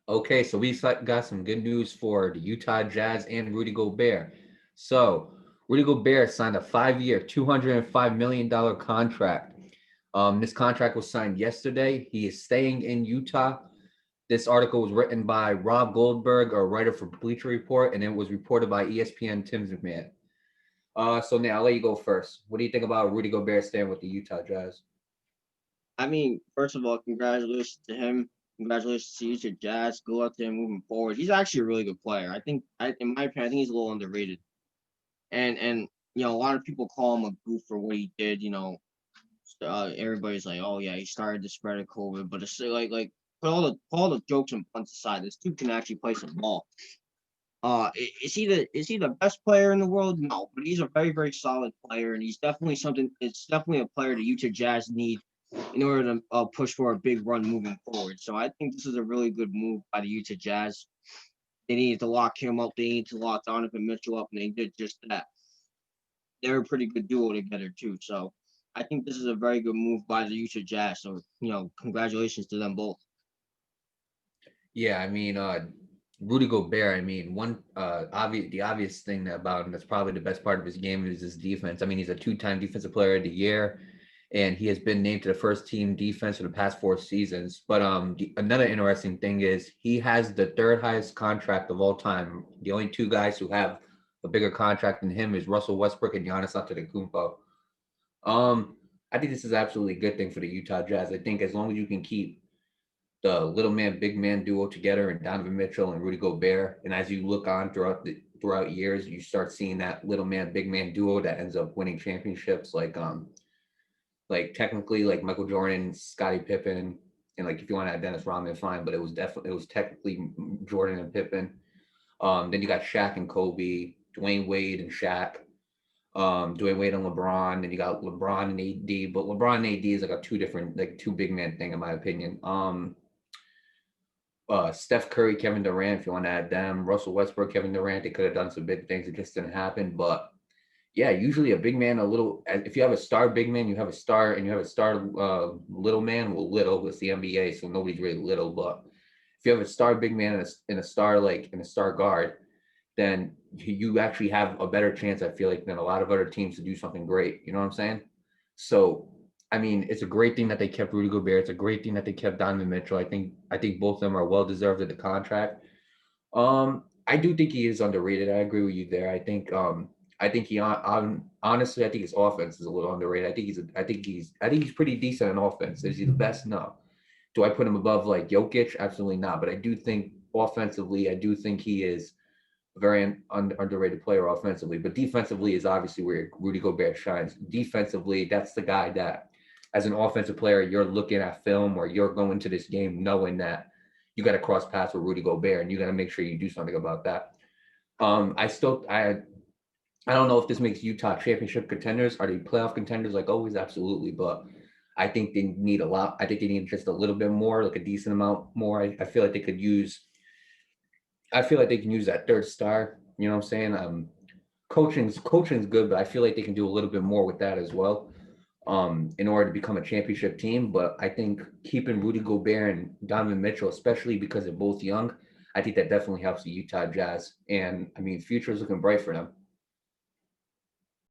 Okay, so got some good news for the Utah Jazz and Rudy Gobert. So Rudy Gobert signed a 5-year, $205 million contract. This contract was signed yesterday. He is staying in Utah. This article was written by Rob Goldberg, a writer for Bleacher Report, and it was reported by ESPN Tim McMahon. So now I'll let you go first. What do you think about Rudy Gobert staying with the Utah Jazz? I mean, first of all, congratulations to him. Congratulations to you to Jazz. Good luck to him moving forward. He's actually a really good player. In my opinion, I think he's a little underrated. And a lot of people call him a goof for what he did. Everybody's like, oh yeah, he started the spread of COVID, but it's like put all the jokes and punts aside, this dude can actually play some ball. Is he the best player in the world? No, but he's a very very solid player, and he's definitely something. It's definitely a player the Utah Jazz need in order to push for a big run moving forward. So I think this is a really good move by the Utah Jazz. They needed to lock him up. They needed to lock Donovan Mitchell up, and they did just that. They're a pretty good duo together too. So I think this is a very good move by the Utah Jazz. So congratulations to them both. Yeah, Rudy Gobert. The obvious thing about him that's probably the best part of his game is his defense. I mean, he's a two-time Defensive Player of the Year, and he has been named to the first team defense for the past 4 seasons. But another interesting thing is he has the third highest contract of all time. The only two guys who have a bigger contract than him is Russell Westbrook and Giannis Antetokounmpo. Um, I think this is absolutely a good thing for the Utah Jazz. I think as long as you can keep the little man, big man duo together and Donovan Mitchell and Rudy Gobert. And as you look on throughout years, you start seeing that little man, big man duo that ends up winning championships. Like technically like Michael Jordan, Scottie Pippen, and like if you want to add Dennis Rodman, fine. But it was technically Jordan and Pippen. Then you got Shaq and Kobe, Dwayne Wade and Shaq. Dwayne Wade and LeBron, then you got LeBron and AD, but LeBron and AD is like a two big man thing in my opinion. Steph Curry, Kevin Durant, if you want to add them, Russell Westbrook, Kevin Durant, they could have done some big things. It just didn't happen. But yeah, usually a big man, if you have a star big man, you have a star, and you have a star little man. Well, little, it's the NBA, so nobody's really little. But if you have a star big man and a star guard, then you actually have a better chance, I feel like, than a lot of other teams to do something great. You know what I'm saying? So, I mean, it's a great thing that they kept Rudy Gobert. It's a great thing that they kept Donovan Mitchell. I think both of them are well deserved of the contract. I do think he is underrated. I agree with you there. I think honestly, I think his offense is a little underrated. I think he's pretty decent in offense. Is he the best? No. Do I put him above like Jokic? Absolutely not. But I do think offensively, I do think he is a very underrated player offensively. But defensively is obviously where Rudy Gobert shines. Defensively, that's the guy that, as an offensive player, you're looking at film or you're going to this game knowing that you got to cross paths with Rudy Gobert and you got to make sure you do something about that. I don't know if this makes Utah championship contenders. Are they playoff contenders like always? Absolutely, but I think they need a lot. I think they need just a little bit more, like a decent amount more. I feel like they could use. I feel like they can use that third star. You know what I'm saying? Coaching's good, but I feel like they can do a little bit more with that as well. In order to become a championship team. But I think keeping Rudy Gobert and Donovan Mitchell, especially because they're both young, I think that definitely helps the Utah Jazz. And I mean, future is looking bright for them.